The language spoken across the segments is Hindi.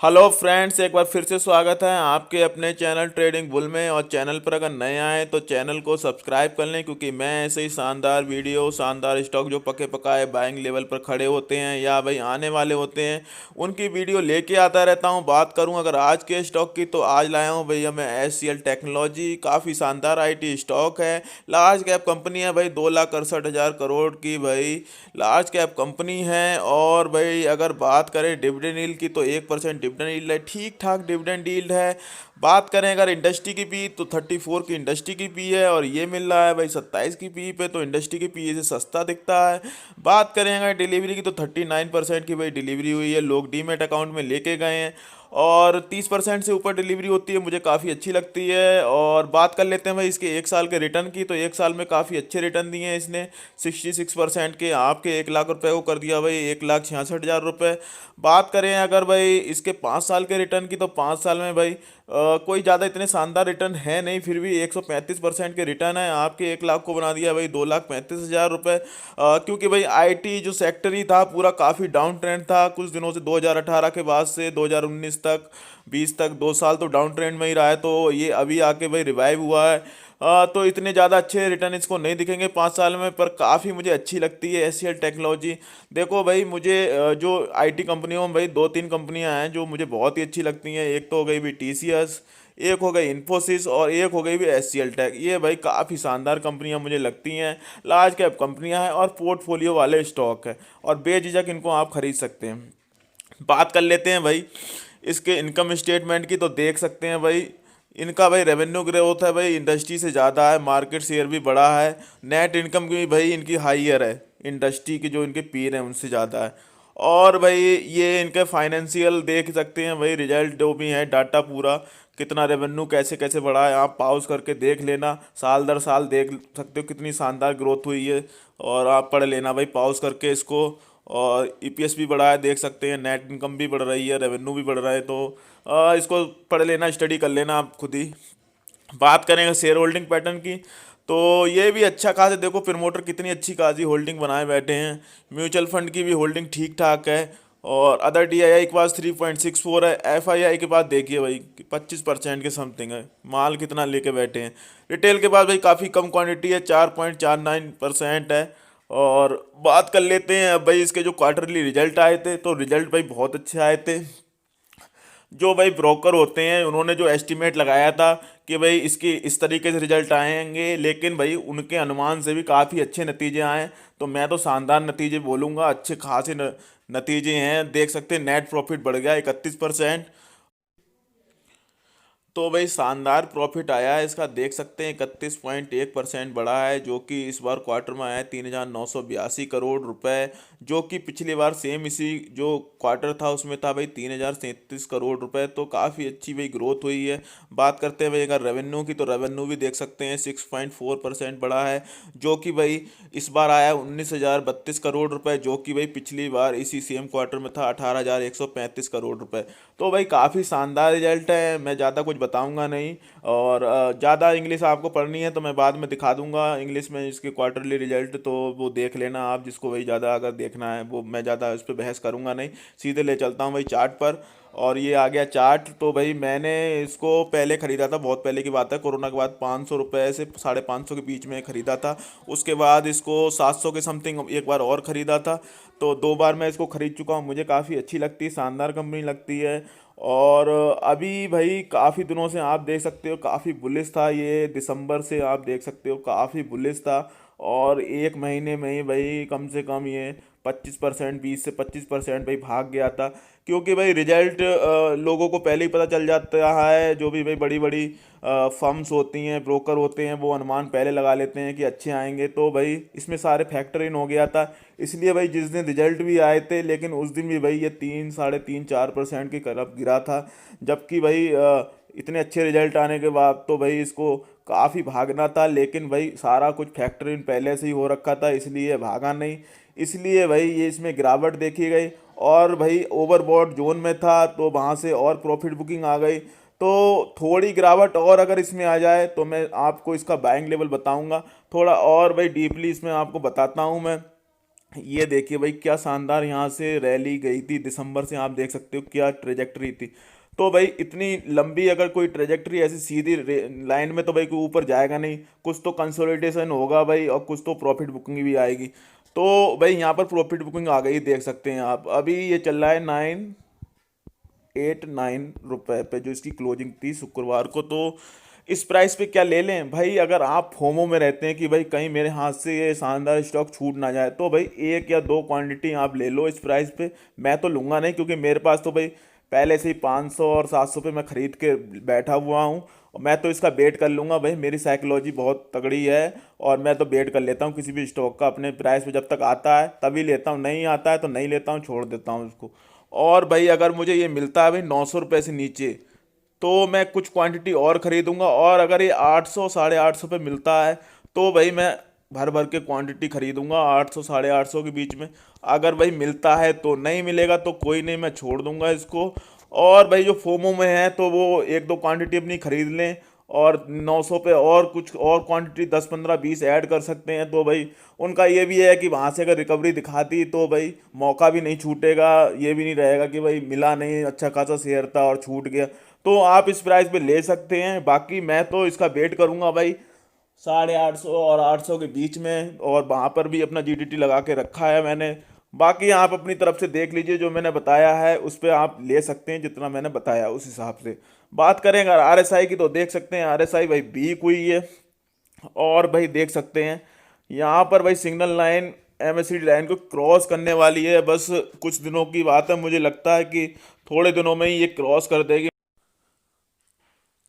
हेलो फ्रेंड्स, एक बार फिर से स्वागत है आपके अपने चैनल ट्रेडिंग बुल में। और चैनल पर अगर नए आए तो चैनल को सब्सक्राइब कर लें, क्योंकि मैं ऐसे ही शानदार वीडियो, शानदार स्टॉक जो पके पकाए बाइंग लेवल पर खड़े होते हैं या भाई आने वाले होते हैं, उनकी वीडियो लेके आता रहता हूं। बात करूं अगर आज के स्टॉक की, तो आज लाया हूं भैया मैं एचसीएल टेक्नोलॉजी। काफ़ी शानदार आईटी स्टॉक है, लार्ज कैप कंपनी है भाई, 2,61,000 करोड़ की भाई लार्ज कैप कंपनी है। और भाई अगर बात करें डिविडेंड यील्ड की, तो 1% डिविडेंड यील्ड है, ठीक ठाक डिविडेंड यील्ड है। बात करें अगर इंडस्ट्री की पी, तो 34 की इंडस्ट्री की पी है, और ये मिल रहा है भाई 27 की पी पे, तो इंडस्ट्री की पी से सस्ता दिखता है। बात करें अगर डिलीवरी की, तो 39% की भाई डिलीवरी हुई है, लोग डीमेट अकाउंट में लेके गए हैं। और 30% से ऊपर डिलीवरी होती है, मुझे काफ़ी अच्छी लगती है। और बात कर लेते हैं भाई इसके एक साल के रिटर्न की, तो एक साल में काफ़ी अच्छे रिटर्न दिए हैं इसने। 66% के आपके 1 लाख रुपए को कर दिया भाई 1,66,000 रुपये। बात करें अगर भाई इसके 5 साल के रिटर्न की, तो 5 साल में भाई कोई ज़्यादा इतने शानदार रिटर्न है नहीं, फिर भी 135% के रिटर्न है। आपके 1 लाख को बना दिया भाई 2,35,000 रुपये। क्योंकि भाई आईटी जो सेक्टर ही था पूरा काफ़ी डाउन ट्रेंड था कुछ दिनों से, 2018 के बाद से 2019 तक, 20 तक, 2 साल तो डाउन ट्रेंड में ही रहा है। तो ये अभी आके भाई रिवाइव हुआ है। तो इतने ज़्यादा अच्छे रिटर्न इसको नहीं दिखेंगे 5 साल में, पर काफ़ी मुझे अच्छी लगती है एचसीएल टेक्नोलॉजी। देखो भाई मुझे जो आईटी कंपनियों में भाई दो तीन कंपनियां हैं जो मुझे बहुत ही अच्छी लगती हैं। एक तो हो गई भी टीसीएस, एक हो गई इन्फोसिस, और एक हो गई भी एचसीएल टेक। ये भाई काफ़ी शानदार कंपनियां मुझे लगती हैं, लार्ज कैप कंपनियां हैं और पोर्टफोलियो वाले स्टॉक है, और बेझिझक इनको आप खरीद सकते हैं। बात कर लेते हैं भाई इसके इनकम स्टेटमेंट की, तो देख सकते हैं भाई इनका भाई रेवेन्यू ग्रोथ है भाई इंडस्ट्री से ज़्यादा है, मार्केट शेयर भी बड़ा है। नेट इनकम की भी भाई इनकी हाईयर है, इंडस्ट्री की जो इनके पीर हैं उनसे ज़्यादा है। और भाई ये इनके फाइनेंशियल देख सकते हैं भाई, रिजल्ट जो भी है, डाटा पूरा कितना रेवेन्यू कैसे कैसे बढ़ा है, आप पॉज करके देख लेना, साल दर साल देख सकते हो कितनी शानदार ग्रोथ हुई है। और आप पढ़ लेना भाई पॉज करके इसको। और ईपीएस भी बढ़ा है देख सकते हैं, नेट इनकम भी बढ़ रही है, रेवेन्यू भी बढ़ रहा है। तो इसको पढ़ लेना, स्टडी कर लेना आप खुद ही। बात करेंगे शेयर होल्डिंग पैटर्न की, तो ये भी अच्छा खास है। देखो प्रमोटर कितनी अच्छी खासी होल्डिंग बनाए बैठे हैं। म्यूचुअल फंड की भी होल्डिंग ठीक ठाक है। और अदर डीआईआई के पास 3.64 है। एफआईआई के पास देखिए भाई 25% के समथिंग है, माल कितना लेके बैठे हैं। रिटेल के पास भाई काफ़ी कम क्वांटिटी है, 4.49% है। और बात कर लेते हैं अब भाई इसके जो क्वार्टरली रिजल्ट आए थे, तो रिजल्ट भाई बहुत अच्छे आए थे। जो भाई ब्रोकर होते हैं उन्होंने जो एस्टिमेट लगाया था कि भाई इसकी इस तरीके से रिजल्ट आएंगे, लेकिन भाई उनके अनुमान से भी काफ़ी अच्छे नतीजे आए। तो मैं तो शानदार नतीजे बोलूँगा, अच्छे खासे नतीजे हैं। देख सकते हैं नेट प्रॉफिट बढ़ गया 31%। तो भाई शानदार प्रॉफिट आया है इसका, देख सकते हैं 31.1% बढ़ा है, जो कि इस बार क्वार्टर में आया है 3,982 करोड़ रुपए, जो कि पिछली बार सेम इसी जो क्वार्टर था उसमें था भाई 3,037 करोड़ रुपए। तो काफ़ी अच्छी भाई ग्रोथ हुई है। बात करते हैं भाई अगर रेवेन्यू की, तो रेवेन्यू भी देख सकते हैं 6.4% बढ़ा है, जो कि भाई इस बार आया 19,032 करोड़ रुपए, जो कि भाई पिछली बार इसी सेम क्वार्टर में था 18,135 करोड़ रुपए। तो भाई काफ़ी शानदार रिजल्ट है, मैं ज़्यादा कुछ बताऊंगा नहीं। और ज़्यादा इंग्लिश आपको पढ़नी है तो मैं बाद में दिखा दूंगा इंग्लिश में इसके क्वार्टरली रिजल्ट, तो वो देख लेना आप, जिसको भाई ज़्यादा अगर देखना है वो। मैं ज़्यादा इस पर बहस करूंगा नहीं, सीधे ले चलता हूँ भाई चार्ट पर। और ये आ गया चार्ट। तो भाई मैंने इसको पहले ख़रीदा था, बहुत पहले की बात है, कोरोना के बाद 500 रुपये से 550 के बीच में ख़रीदा था। उसके बाद इसको 700 के समथिंग एक बार और ख़रीदा था। तो दो बार मैं इसको ख़रीद चुका हूँ, मुझे काफ़ी अच्छी लगती है, शानदार कंपनी लगती है। और अभी भाई काफ़ी दिनों से आप देख सकते हो काफ़ी बुलिश था, ये दिसंबर से आप देख सकते हो काफ़ी बुलिश था। और एक महीने में ही भाई कम से कम ये 25%, 20 से 25% भाई भाग गया था। क्योंकि भाई रिजल्ट लोगों को पहले ही पता चल जाता है, जो भी भाई बड़ी बड़ी फर्म्स होती हैं, ब्रोकर होते हैं, वो अनुमान पहले लगा लेते हैं कि अच्छे आएंगे। तो भाई इसमें सारे फैक्टर इन हो गया था। इसलिए भाई जिस दिन रिजल्ट भी आए थे, लेकिन उस दिन भी भाई ये 3, 3.5, 4% की तरफ गिरा था। जबकि भाई इतने अच्छे रिजल्ट आने के बाद तो भाई इसको काफ़ी भागना था, लेकिन भाई सारा कुछ फैक्टर इन पहले से ही हो रखा था, इसलिए भागा नहीं। इसलिए भाई ये इसमें गिरावट देखी गई। और भाई ओवरबॉट जोन में था, तो वहाँ से और प्रॉफिट बुकिंग आ गई। तो थोड़ी गिरावट और अगर इसमें आ जाए तो मैं आपको इसका बाइंग लेवल बताऊंगा, थोड़ा और भाई डीपली इसमें आपको बताता हूँ मैं। ये देखिए भाई क्या शानदार यहाँ से रैली गई थी दिसंबर से, आप देख सकते हो क्या ट्रेजेक्टरी थी। तो भाई इतनी लंबी अगर कोई ट्रेजेक्टरी ऐसी सीधी लाइन में तो भाई कोई ऊपर जाएगा नहीं, कुछ तो कंसोलिडेशन होगा भाई और कुछ तो प्रॉफिट बुकिंग भी आएगी। तो भाई यहाँ पर प्रॉफिट बुकिंग आ गई, देख सकते हैं आप। अभी ये चल रहा है 989 रुपए पे जो इसकी क्लोजिंग थी शुक्रवार को। तो इस प्राइस पे क्या ले लें भाई? अगर आप फोमो में रहते हैं कि भाई कहीं मेरे हाथ से ये शानदार स्टॉक छूट ना जाए, तो भाई एक या दो क्वांटिटी आप ले लो इस प्राइस पे। मैं तो लूँगा नहीं, क्योंकि मेरे पास तो भाई पहले से ही 500 और 700 पे मैं ख़रीद के बैठा हुआ हूँ। और मैं तो इसका वेट कर लूँगा भाई, मेरी साइकोलॉजी बहुत तगड़ी है। और मैं तो वेट कर लेता हूँ किसी भी स्टॉक का, अपने प्राइस पे जब तक आता है तभी लेता हूँ, नहीं आता है तो नहीं लेता हूँ, छोड़ देता हूँ उसको। और भाई अगर मुझे ये मिलता है भाई 900 रुपये से नीचे, तो मैं कुछ क्वांटिटी और ख़रीदूंगा। और अगर ये 800 850 पे मिलता है तो भाई मैं भर भर के क्वांटिटी ख़रीदूंगा 800 850 के बीच में। अगर भाई मिलता है तो, नहीं मिलेगा तो कोई नहीं, मैं छोड़ दूंगा इसको। और भाई जो फोमो में है तो वो एक दो क्वांटिटी अपनी ख़रीद लें, और 900 पे और कुछ और क्वांटिटी 10 15 20 ऐड कर सकते हैं। तो भाई उनका ये भी है कि वहाँ से अगर रिकवरी दिखाती तो भाई मौका भी नहीं छूटेगा, ये भी नहीं रहेगा कि भाई मिला नहीं, अच्छा खासा शेयर था और छूट गया। तो आप इस प्राइस पे ले सकते हैं। बाकी मैं तो इसका वेट करूंगा भाई 850 और 800 के बीच में, और वहाँ पर भी अपना जीडीटी लगा के रखा है मैंने। बाकी आप अपनी तरफ से देख लीजिए, जो मैंने बताया है उस पर आप ले सकते हैं, जितना मैंने बताया उस हिसाब से। बात करें अगर आरएसआई की, तो देख सकते हैं आरएसआई भाई वीक हुई है। और भाई देख सकते हैं यहाँ पर भाई सिग्नल लाइन एमएससीडी लाइन को क्रॉस करने वाली है, बस कुछ दिनों की बात है। मुझे लगता है कि थोड़े दिनों में ही ये क्रॉस कर देगी।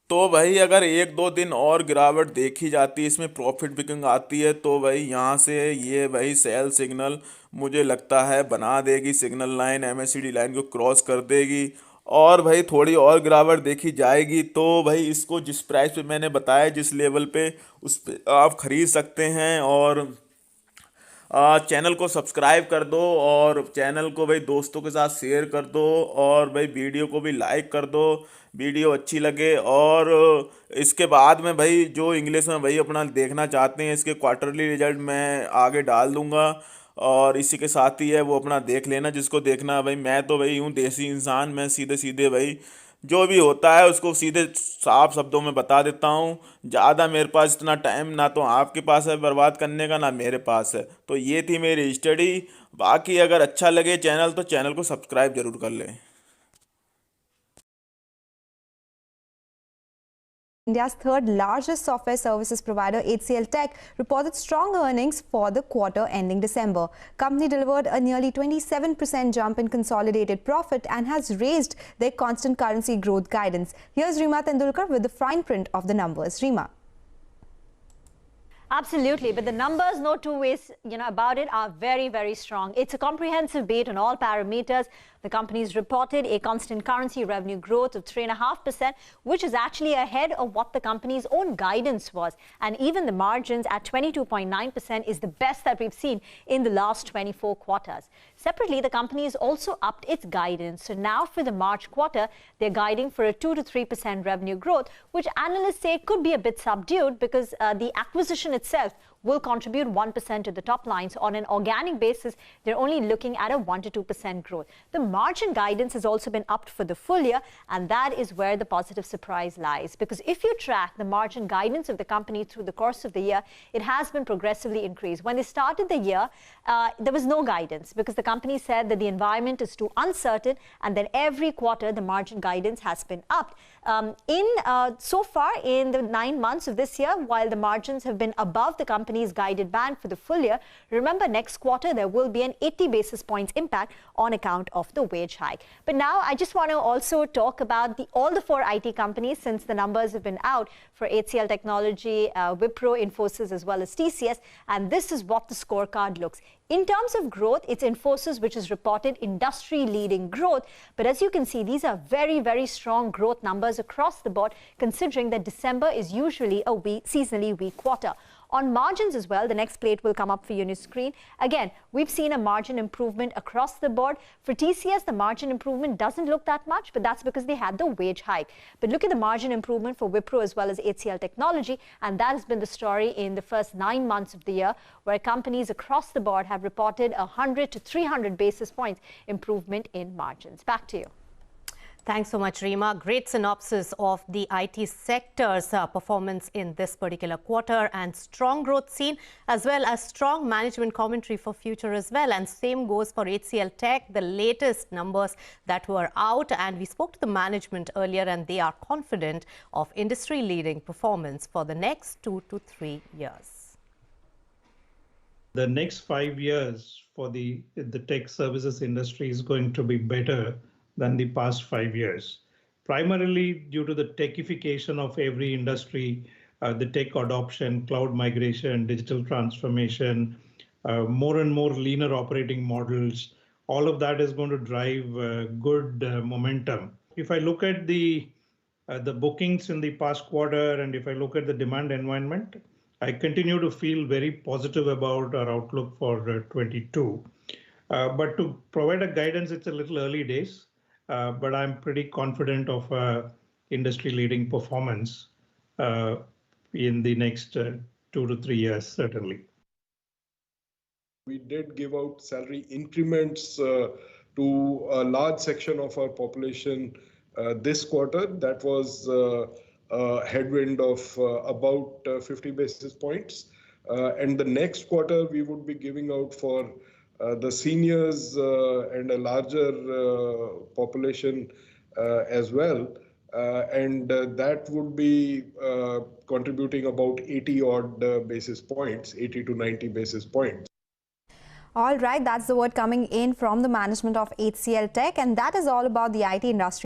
तो भाई अगर एक दो दिन और गिरावट देखी जाती है, इसमें प्रॉफिट बुकिंग आती है, तो भाई यहाँ से ये भाई सेल सिग्नल मुझे लगता है बना देगी, सिग्नल लाइन एमएससीडी लाइन को क्रॉस कर देगी। और भाई थोड़ी और गिरावट देखी जाएगी तो भाई इसको जिस प्राइस पे मैंने बताया, जिस लेवल पे, उस पे आप खरीद सकते हैं। और चैनल को सब्सक्राइब कर दो, और चैनल को भाई दोस्तों के साथ शेयर कर दो, और भाई वीडियो को भी लाइक कर दो, वीडियो अच्छी लगे। और इसके बाद में भाई जो इंग्लिश में भाई अपना देखना चाहते हैं, इसके क्वार्टरली रिजल्ट मैं आगे डाल दूंगा। और इसी के साथ ही है वो अपना देख लेना जिसको देखना है भाई। मैं तो भाई हूँ देसी इंसान, मैं सीधे सीधे भाई जो भी होता है उसको सीधे साफ शब्दों में बता देता हूँ। ज़्यादा मेरे पास इतना टाइम ना तो आपके पास है बर्बाद करने का, ना मेरे पास है। तो ये थी मेरी स्टडी। बाकी अगर अच्छा लगे चैनल तो चैनल को सब्सक्राइब जरूर कर लें। India's third largest software services provider, HCL Tech, reported strong earnings for the quarter ending December. Company delivered a nearly 27% jump in consolidated profit and has raised their constant currency growth guidance. Here's Rima Tendulkar with the fine print of the numbers. Rima. Absolutely, but the numbers, no two ways, about it, are very, very strong. It's a comprehensive beat on all parameters. The company's reported a constant currency revenue growth of 3.5%, which is actually ahead of what the company's own guidance was. And even the margins at 22.9% is the best that we've seen in the last 24 quarters. Separately, the company has also upped its guidance. So now for the March quarter, they're guiding for a 2 to 3% revenue growth, which analysts say could be a bit subdued because the acquisition itself will contribute 1% to the top line. So on an organic basis, they're only looking at a 1 to 2% growth. The margin guidance has also been upped for the full year, and that is where the positive surprise lies. Because if you track the margin guidance of the company through the course of the year, it has been progressively increased. When they started the year, there was no guidance because the company said that the environment is too uncertain, and then every quarter the margin guidance has been upped. So far in the 9 months of this year, while the margins have been above the company's guided band for the full year, remember next quarter there will be an 80 basis points impact on account of the wage hike. But now I just want to also talk about all the 4 IT companies, since the numbers have been out for HCL Technology, Wipro, Infosys, as well as TCS, and this is what the scorecard looks. In terms of growth, it's Infosys which has reported industry-leading growth. But as you can see, these are very, very strong growth numbers across the board, considering that December is usually a seasonally weak quarter. On margins as well, the next plate will come up for you on your screen. Again, we've seen a margin improvement across the board. For TCS, the margin improvement doesn't look that much, but that's because they had the wage hike. But look at the margin improvement for Wipro as well as HCL Technology, and that has been the story in the first 9 months of the year, where companies across the board have reported 100 to 300 basis points improvement in margins. Back to you. Thanks so much, Reema. Great synopsis of the IT sector's performance in this particular quarter, and strong growth seen, as well as strong management commentary for future as well. And same goes for HCL Tech, the latest numbers that were out. And we spoke to the management earlier, and they are confident of industry-leading performance for the next 2 to 3 years. The next 5 years for the tech services industry is going to be better than the past 5 years, primarily due to the techification of every industry, the tech adoption, cloud migration, digital transformation, more and more leaner operating models. All of that is going to drive good momentum. If I look at the bookings in the past quarter, and if I look at the demand environment, I continue to feel very positive about our outlook for 22. But to provide a guidance, it's a little early days. But I'm pretty confident of industry-leading performance in the next 2 to 3 years, certainly. We did give out salary increments to a large section of our population this quarter. That was a headwind of about 50 basis points. And the next quarter, we would be giving out for the seniors and a larger population as well. And that would be contributing about 80 odd basis points, 80 to 90 basis points. All right, that's the word coming in from the management of HCL Tech, and that is all about the IT industry.